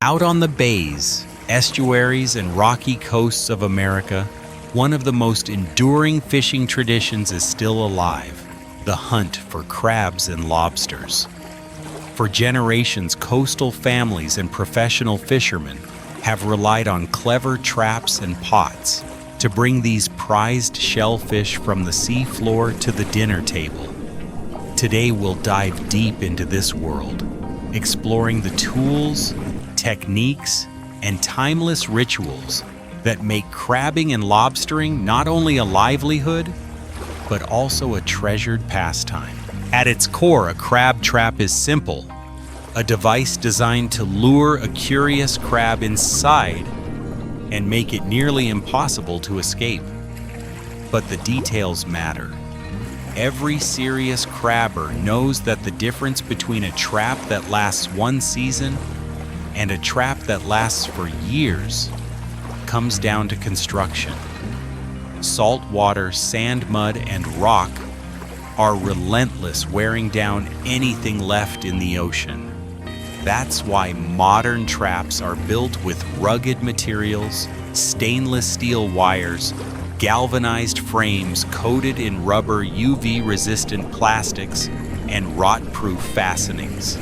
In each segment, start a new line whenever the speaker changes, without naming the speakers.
Out on the bays, estuaries, and rocky coasts of America, one of the most enduring fishing traditions is still alive: the hunt for crabs and lobsters. For generations, coastal families and professional fishermen have relied on clever traps and pots to bring these prized shellfish from the seafloor to the dinner table. Today we'll dive deep into this world, exploring the tools, techniques, and timeless rituals that make crabbing and lobstering not only a livelihood, but also a treasured pastime. At its core, a crab trap is simple: a device designed to lure a curious crab inside and make it nearly impossible to escape. But the details matter. Every serious crabber knows that the difference between a trap that lasts one season and a trap that lasts for years comes down to construction. Salt water, sand, mud, and rock are relentless, wearing down anything left in the ocean. That's why modern traps are built with rugged materials, stainless steel wires, galvanized frames coated in rubber, UV-resistant plastics, and rot-proof fastenings.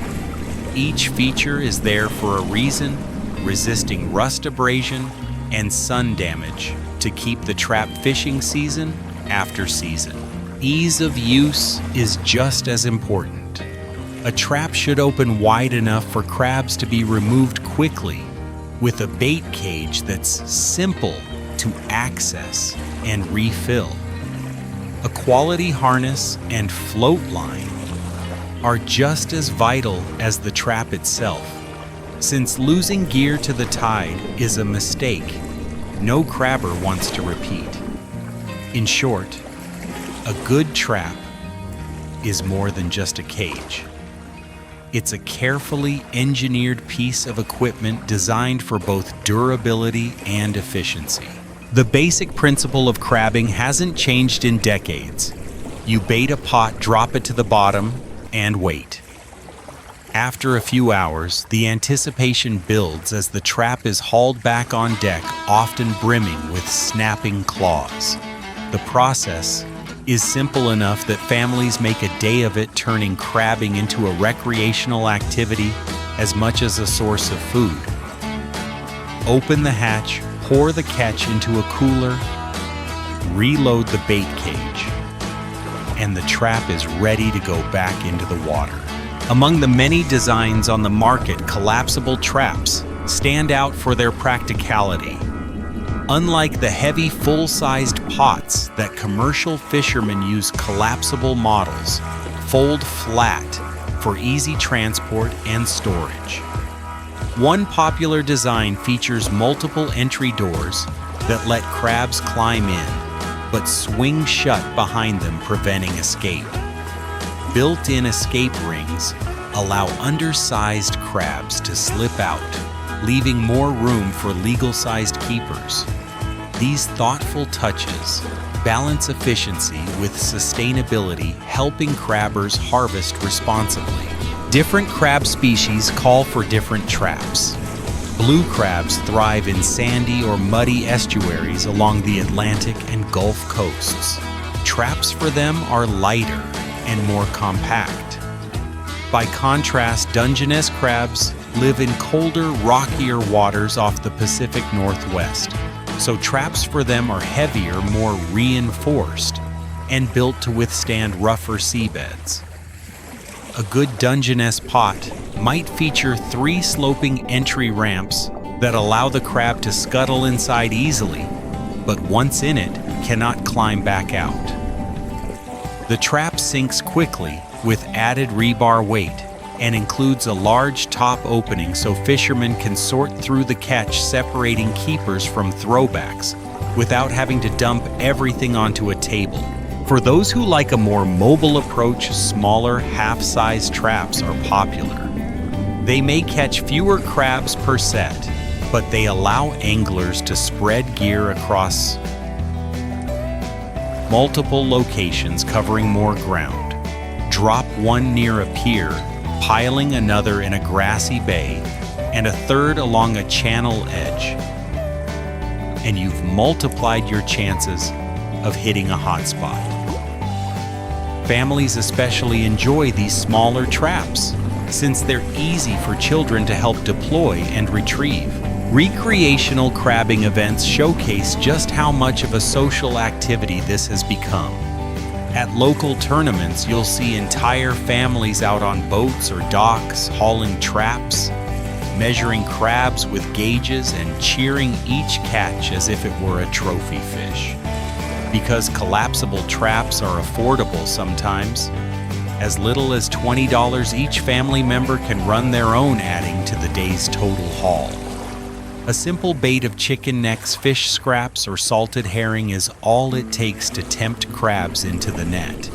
Each feature is there for a reason, resisting rust abrasion and sun damage to keep the trap fishing season after season. Ease of use is just as important. A trap should open wide enough for crabs to be removed quickly, with a bait cage that's simple to access and refill. A quality harness and float line are just as vital as the trap itself. Since losing gear to the tide is a mistake no crabber wants to repeat. In short, a good trap is more than just a cage. It's a carefully engineered piece of equipment designed for both durability and efficiency. The basic principle of crabbing hasn't changed in decades. You bait a pot, drop it to the bottom, and wait. After a few hours, the anticipation builds as the trap is hauled back on deck, often brimming with snapping claws. The process is simple enough that families make a day of it, turning crabbing into a recreational activity as much as a source of food. Open the hatch, pour the catch into a cooler, reload the bait cage, and the trap is ready to go back into the water. Among the many designs on the market, collapsible traps stand out for their practicality. Unlike the heavy, full-sized pots that commercial fishermen use, collapsible models fold flat for easy transport and storage. One popular design features multiple entry doors that let crabs climb in, but swing shut behind them, preventing escape. Built-in escape rings allow undersized crabs to slip out, leaving more room for legal-sized keepers. These thoughtful touches balance efficiency with sustainability, helping crabbers harvest responsibly. Different crab species call for different traps. Blue crabs thrive in sandy or muddy estuaries along the Atlantic and Gulf coasts. Traps for them are lighter and more compact. By contrast, Dungeness crabs live in colder, rockier waters off the Pacific Northwest, so traps for them are heavier, more reinforced, and built to withstand rougher seabeds. A good Dungeness pot might feature 3 sloping entry ramps that allow the crab to scuttle inside easily, but once in it, cannot climb back out. The trap sinks quickly with added rebar weight and includes a large top opening so fishermen can sort through the catch, separating keepers from throwbacks without having to dump everything onto a table. For those who like a more mobile approach, smaller, half-size traps are popular. They may catch fewer crabs per set, but they allow anglers to spread gear across multiple locations, covering more ground. Drop one near a pier, piling another in a grassy bay, and a third along a channel edge. And you've multiplied your chances of hitting a hot spot. Families especially enjoy these smaller traps, since they're easy for children to help deploy and retrieve. Recreational crabbing events showcase just how much of a social activity this has become. At local tournaments, you'll see entire families out on boats or docks hauling traps, measuring crabs with gauges and cheering each catch as if it were a trophy fish. Because collapsible traps are affordable sometimes, as little as $20 each family member can run their own, adding to the day's total haul. A simple bait of chicken necks, fish scraps, or salted herring is all it takes to tempt crabs into the net.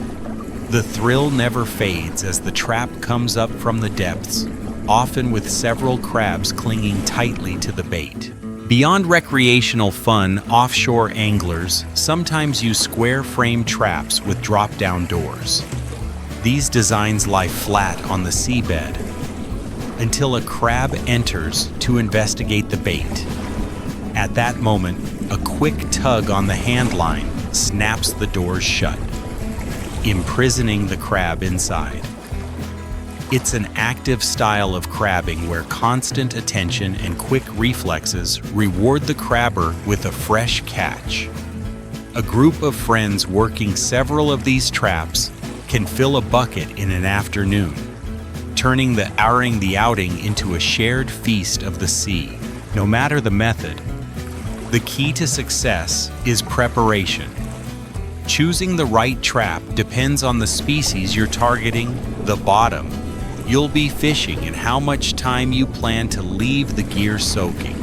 The thrill never fades as the trap comes up from the depths, often with several crabs clinging tightly to the bait. Beyond recreational fun, offshore anglers sometimes use square-frame traps with drop-down doors. These designs lie flat on the seabed until a crab enters to investigate the bait. At that moment, a quick tug on the hand line snaps the doors shut, imprisoning the crab inside. It's an active style of crabbing where constant attention and quick reflexes reward the crabber with a fresh catch. A group of friends working several of these traps can fill a bucket in an afternoon, turning the outing into a shared feast of the sea. No matter the method, the key to success is preparation. Choosing the right trap depends on the species you're targeting, the bottom you'll be fishing, and how much time you plan to leave the gear soaking.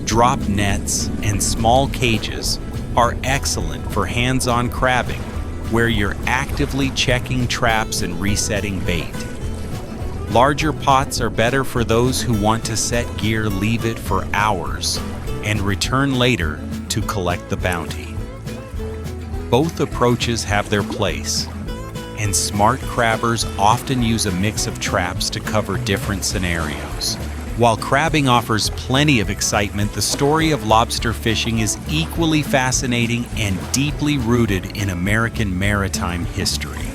Drop nets and small cages are excellent for hands-on crabbing, where you're actively checking traps and resetting bait. Larger pots are better for those who want to set gear, leave it for hours, and return later to collect the bounty. Both approaches have their place, and smart crabbers often use a mix of traps to cover different scenarios. While crabbing offers plenty of excitement, the story of lobster fishing is equally fascinating and deeply rooted in American maritime history.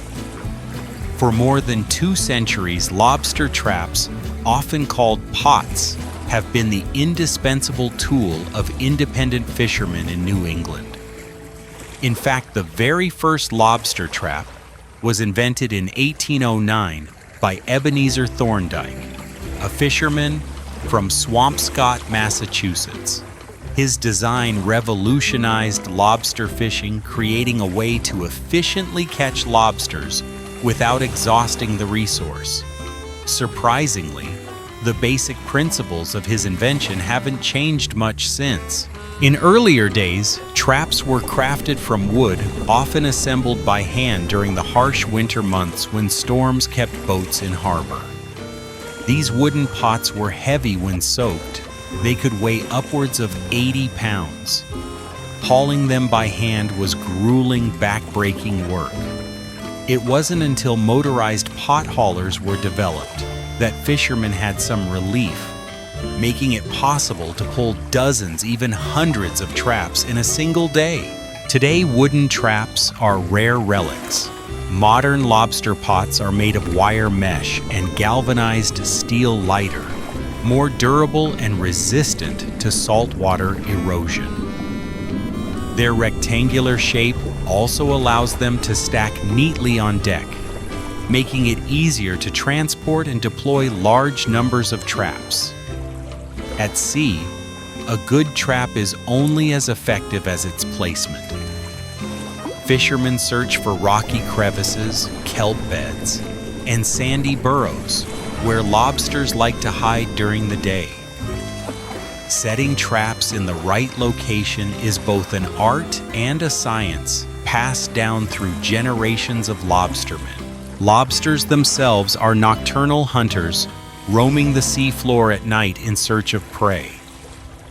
For more than 2 centuries, lobster traps, often called pots, have been the indispensable tool of independent fishermen in New England. In fact, the very first lobster trap was invented in 1809 by Ebenezer Thorndike, a fisherman from Swampscott, Massachusetts. His design revolutionized lobster fishing, creating a way to efficiently catch lobsters without exhausting the resource. Surprisingly, the basic principles of his invention haven't changed much since. In earlier days, traps were crafted from wood, often assembled by hand during the harsh winter months when storms kept boats in harbor. These wooden pots were heavy when soaked. They could weigh upwards of 80 pounds. Hauling them by hand was grueling, back-breaking work. It wasn't until motorized pot haulers were developed that fishermen had some relief, making it possible to pull dozens, even hundreds of traps in a single day. Today, wooden traps are rare relics. Modern lobster pots are made of wire mesh and galvanized steel lighter, more durable and resistant to saltwater erosion. Their rectangular shape also allows them to stack neatly on deck, making it easier to transport and deploy large numbers of traps. At sea, a good trap is only as effective as its placement. Fishermen search for rocky crevices, kelp beds, and sandy burrows where lobsters like to hide during the day. Setting traps in the right location is both an art and a science passed down through generations of lobstermen. Lobsters themselves are nocturnal hunters, roaming the seafloor at night in search of prey,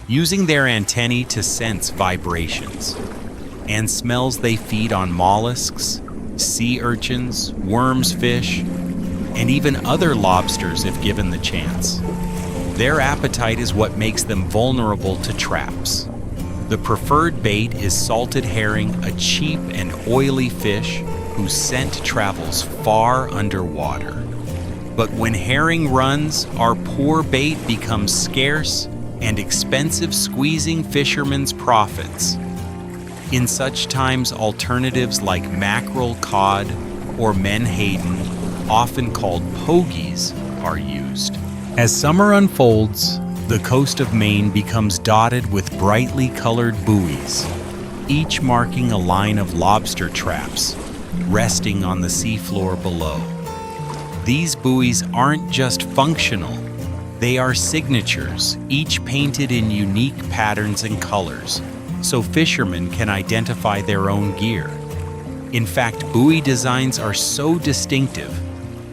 using their antennae to sense vibrations and smells. They feed on mollusks, sea urchins, worms, fish, and even other lobsters if given the chance. Their appetite is what makes them vulnerable to traps. The preferred bait is salted herring, a cheap and oily fish whose scent travels far underwater. But when herring runs, our poor bait becomes scarce and expensive, squeezing fishermen's profits. In such times, alternatives like mackerel, cod, or menhaden, often called pogies, are used. As summer unfolds, the coast of Maine becomes dotted with brightly colored buoys, each marking a line of lobster traps resting on the seafloor below. These buoys aren't just functional, they are signatures, each painted in unique patterns and colors, so fishermen can identify their own gear. In fact, buoy designs are so distinctive,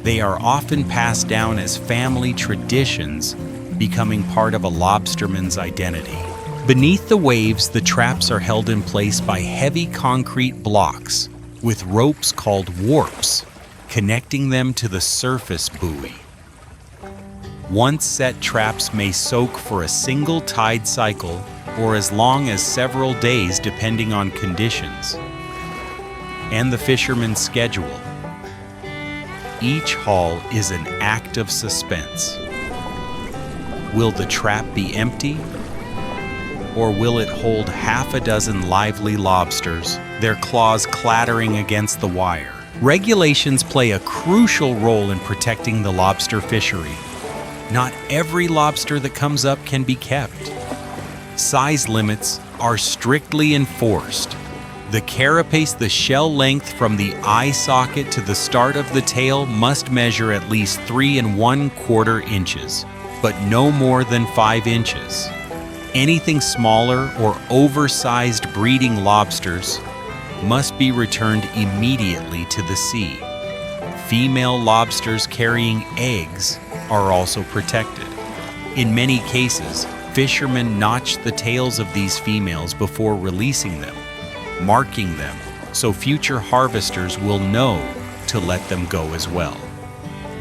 they are often passed down as family traditions, becoming part of a lobsterman's identity. Beneath the waves, the traps are held in place by heavy concrete blocks with ropes called warps, connecting them to the surface buoy. Once set, traps may soak for a single tide cycle or as long as several days depending on conditions and the fisherman's schedule. Each haul is an act of suspense. Will the trap be empty? Or will it hold half a dozen lively lobsters, their claws clattering against the wire? Regulations play a crucial role in protecting the lobster fishery. Not every lobster that comes up can be kept. Size limits are strictly enforced. The carapace, the shell length from the eye socket to the start of the tail, must measure at least 3 1/4 inches, but no more than 5 inches. Anything smaller or oversized breeding lobsters must be returned immediately to the sea. Female lobsters carrying eggs are also protected. In many cases, fishermen notch the tails of these females before releasing them, marking them so future harvesters will know to let them go as well.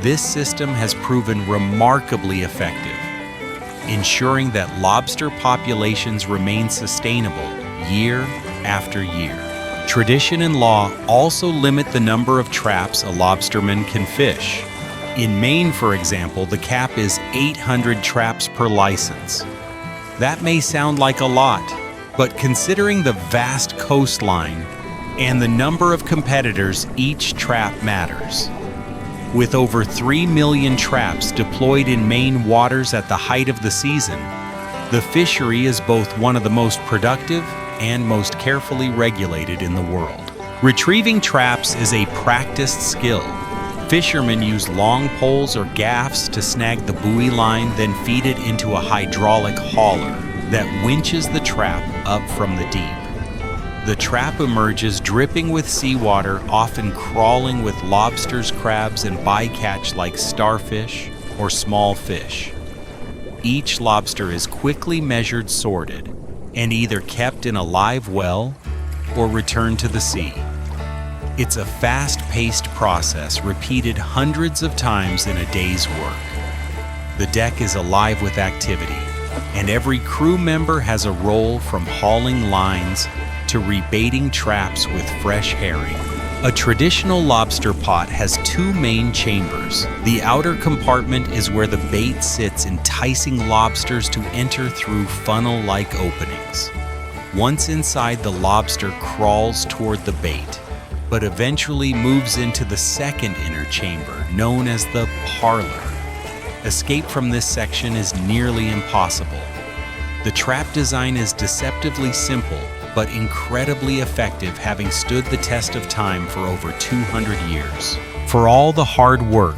This system has proven remarkably effective, ensuring that lobster populations remain sustainable year after year. Tradition and law also limit the number of traps a lobsterman can fish. In Maine, for example, the cap is 800 traps per license. That may sound like a lot, but considering the vast coastline and the number of competitors, each trap matters. With over 3 million traps deployed in Maine waters at the height of the season, the fishery is both one of the most productive and most carefully regulated in the world. Retrieving traps is a practiced skill. Fishermen use long poles or gaffs to snag the buoy line, then feed it into a hydraulic hauler that winches the trap up from the deep. The trap emerges dripping with seawater, often crawling with lobsters, crabs, and bycatch like starfish or small fish. Each lobster is quickly measured, sorted, and either kept in a live well or returned to the sea. It's a fast-paced process repeated hundreds of times in a day's work. The deck is alive with activity, and every crew member has a role, from hauling lines to rebaiting traps with fresh herring. A traditional lobster pot has 2 main chambers. The outer compartment is where the bait sits, enticing lobsters to enter through funnel-like openings. Once inside, the lobster crawls toward the bait, but eventually moves into the second inner chamber, known as the parlor. Escape from this section is nearly impossible. The trap design is deceptively simple, but incredibly effective, having stood the test of time for over 200 years. For all the hard work,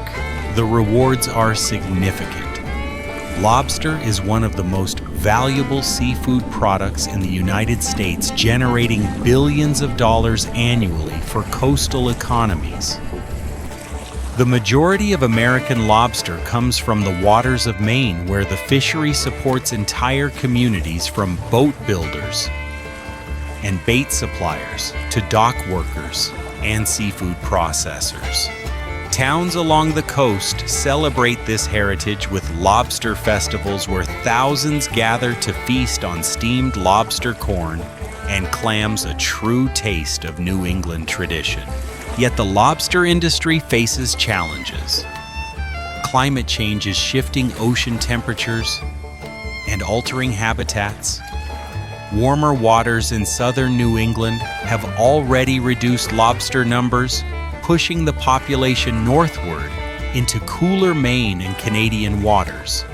the rewards are significant. Lobster is one of the most valuable seafood products in the United States, generating billions of dollars annually for coastal economies. The majority of American lobster comes from the waters of Maine, where the fishery supports entire communities, from boat builders and bait suppliers to dock workers and seafood processors. Towns along the coast celebrate this heritage with lobster festivals where thousands gather to feast on steamed lobster corn and clams, a true taste of New England tradition. Yet the lobster industry faces challenges. Climate change is shifting ocean temperatures and altering habitats. Warmer waters in southern New England have already reduced lobster numbers, pushing the population northward into cooler Maine and Canadian waters.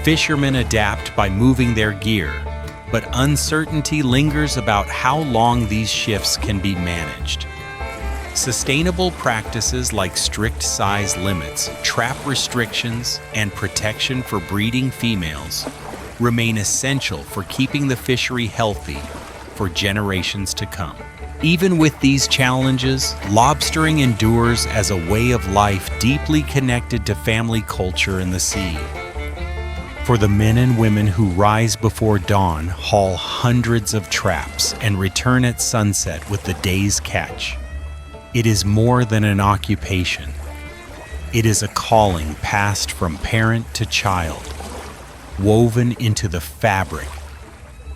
Fishermen adapt by moving their gear, but uncertainty lingers about how long these shifts can be managed. Sustainable practices like strict size limits, trap restrictions, and protection for breeding females remain essential for keeping the fishery healthy for generations to come. Even with these challenges, lobstering endures as a way of life deeply connected to family culture in the sea. For the men and women who rise before dawn, haul hundreds of traps, and return at sunset with the day's catch, it is more than an occupation. It is a calling passed from parent to child, woven into the fabric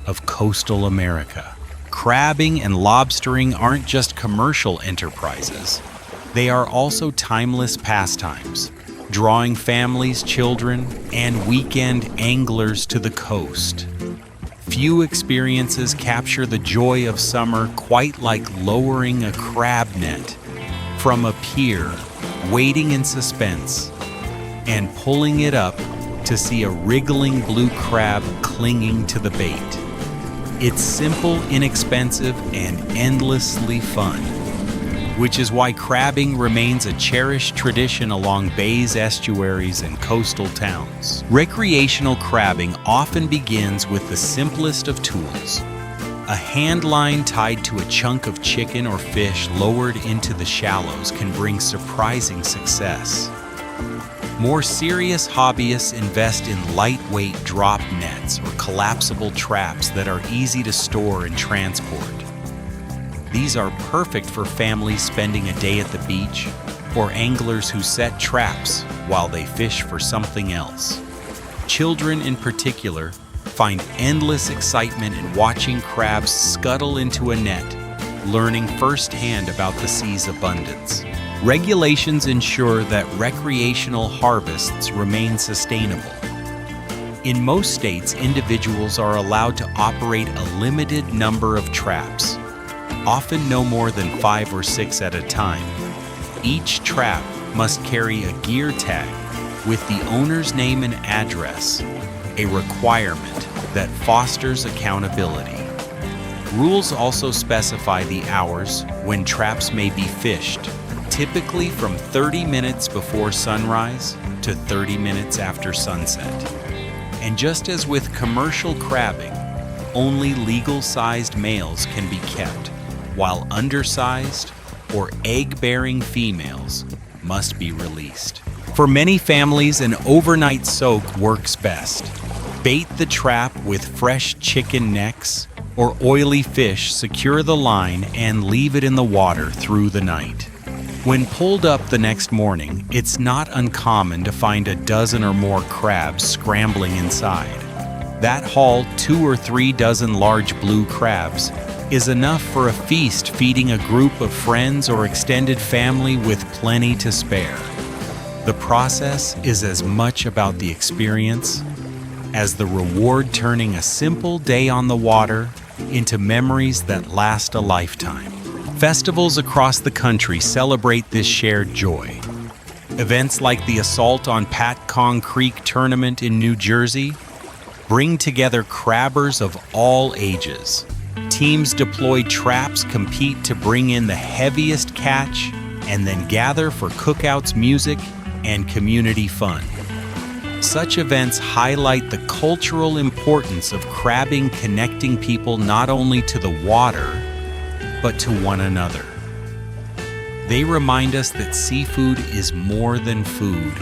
of coastal America. Crabbing and lobstering aren't just commercial enterprises. They are also timeless pastimes, drawing families, children, and weekend anglers to the coast. Few experiences capture the joy of summer quite like lowering a crab net from a pier, waiting in suspense, and pulling it up to see a wriggling blue crab clinging to the bait. It's simple, inexpensive, and endlessly fun, which is why crabbing remains a cherished tradition along bays, estuaries, and coastal towns. Recreational crabbing often begins with the simplest of tools. A hand line tied to a chunk of chicken or fish lowered into the shallows can bring surprising success. More serious hobbyists invest in lightweight drop nets or collapsible traps that are easy to store and transport. These are perfect for families spending a day at the beach or anglers who set traps while they fish for something else. Children in particular find endless excitement in watching crabs scuttle into a net, learning firsthand about the sea's abundance. Regulations ensure that recreational harvests remain sustainable. In most states, individuals are allowed to operate a limited number of traps, often no more than 5 or 6 at a time. Each trap must carry a gear tag with the owner's name and address, a requirement that fosters accountability. Rules also specify the hours when traps may be fished, typically from 30 minutes before sunrise to 30 minutes after sunset. And just as with commercial crabbing, only legal-sized males can be kept, while undersized or egg-bearing females must be released. For many families, an overnight soak works best. Bait the trap with fresh chicken necks or oily fish, secure the line, and leave it in the water through the night. When pulled up the next morning, it's not uncommon to find a dozen or more crabs scrambling inside. That haul, 2 or 3 dozen large blue crabs, is enough for a feast feeding a group of friends or extended family with plenty to spare. The process is as much about the experience as the reward, turning a simple day on the water into memories that last a lifetime. Festivals across the country celebrate this shared joy. Events like the Assault on Patcong Creek Tournament in New Jersey bring together crabbers of all ages. Teams deploy traps, compete to bring in the heaviest catch, and then gather for cookouts, music, and community fun. Such events highlight the cultural importance of crabbing, connecting people not only to the water, but to one another. They remind us that seafood is more than food.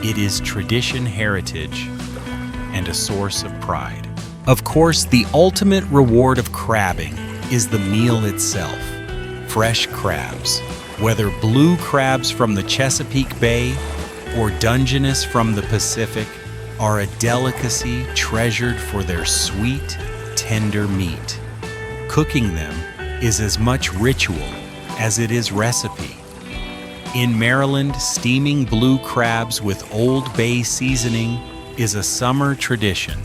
It is tradition, heritage, and a source of pride. Of course, the ultimate reward of crabbing is the meal itself. Fresh crabs, Whether blue crabs from the Chesapeake Bay or Dungeness from the Pacific are a delicacy treasured for their sweet, tender meat. Cooking them is as much ritual as it is recipe. In Maryland, steaming blue crabs with Old Bay seasoning is a summer tradition.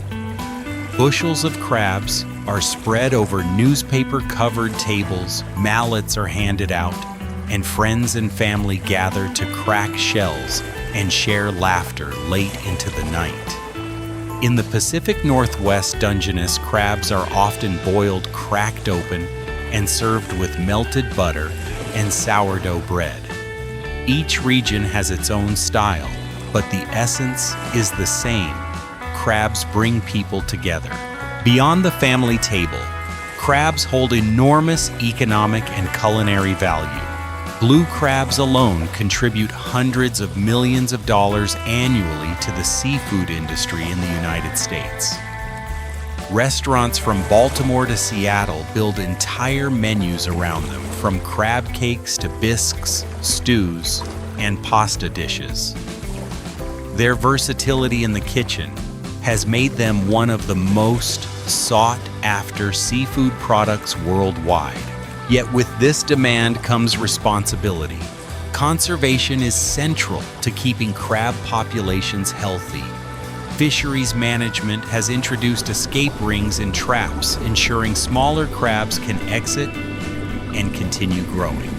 Bushels of crabs are spread over newspaper-covered tables, mallets are handed out, and friends and family gather to crack shells and share laughter late into the night. In the Pacific Northwest, Dungeness crabs are often boiled cracked open and served with melted butter and sourdough bread. Each region has its own style, but the essence is the same. Crabs bring people together. Beyond the family table, crabs hold enormous economic and culinary value. Blue crabs alone contribute hundreds of millions of dollars annually to the seafood industry in the United States. Restaurants from Baltimore to Seattle build entire menus around them, from crab cakes to bisques, stews, and pasta dishes. Their versatility in the kitchen has made them one of the most sought-after seafood products worldwide. Yet with this demand comes responsibility. Conservation is central to keeping crab populations healthy. Fisheries management has introduced escape rings and traps, ensuring smaller crabs can exit and continue growing.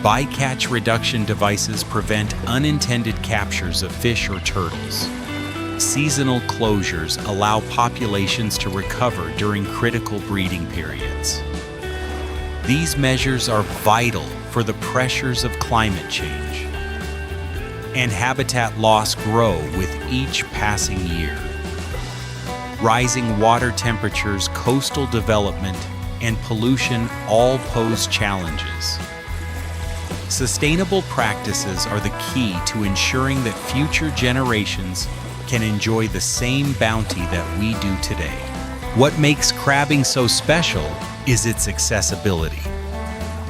Bycatch reduction devices prevent unintended captures of fish or turtles. Seasonal closures allow populations to recover during critical breeding periods. These measures are vital for the pressures of climate change, and habitat loss grow with each passing year. Rising water temperatures, coastal development, and pollution all pose challenges. Sustainable practices are the key to ensuring that future generations can enjoy the same bounty that we do today. What makes crabbing so special is its accessibility.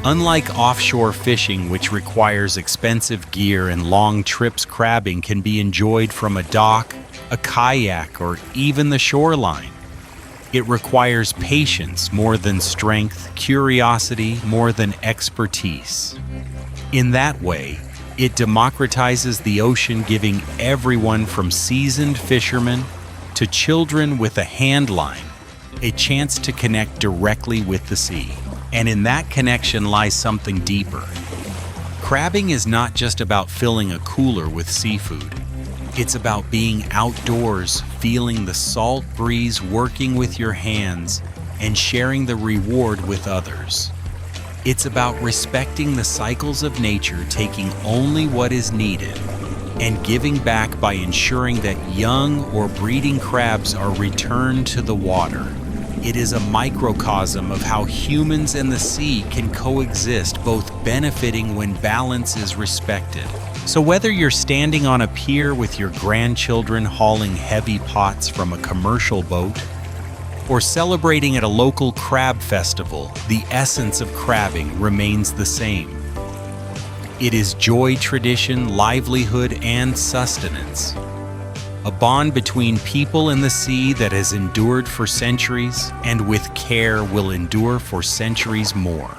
Unlike offshore fishing, which requires expensive gear and long trips, crabbing can be enjoyed from a dock, a kayak, or even the shoreline. It requires patience more than strength, curiosity more than expertise. In that way, it democratizes the ocean, giving everyone from seasoned fishermen to children with a hand line a chance to connect directly with the sea. And in that connection lies something deeper. Crabbing is not just about filling a cooler with seafood. It's about being outdoors, feeling the salt breeze, working with your hands, and sharing the reward with others. It's about respecting the cycles of nature, taking only what is needed, and giving back by ensuring that young or breeding crabs are returned to the water. It is a microcosm of how humans and the sea can coexist, both benefiting when balance is respected. So whether you're standing on a pier with your grandchildren hauling heavy pots from a commercial boat, or celebrating at a local crab festival, the essence of crabbing remains the same. It is joy, tradition, livelihood, and sustenance. A bond between people and the sea that has endured for centuries, and with care will endure for centuries more.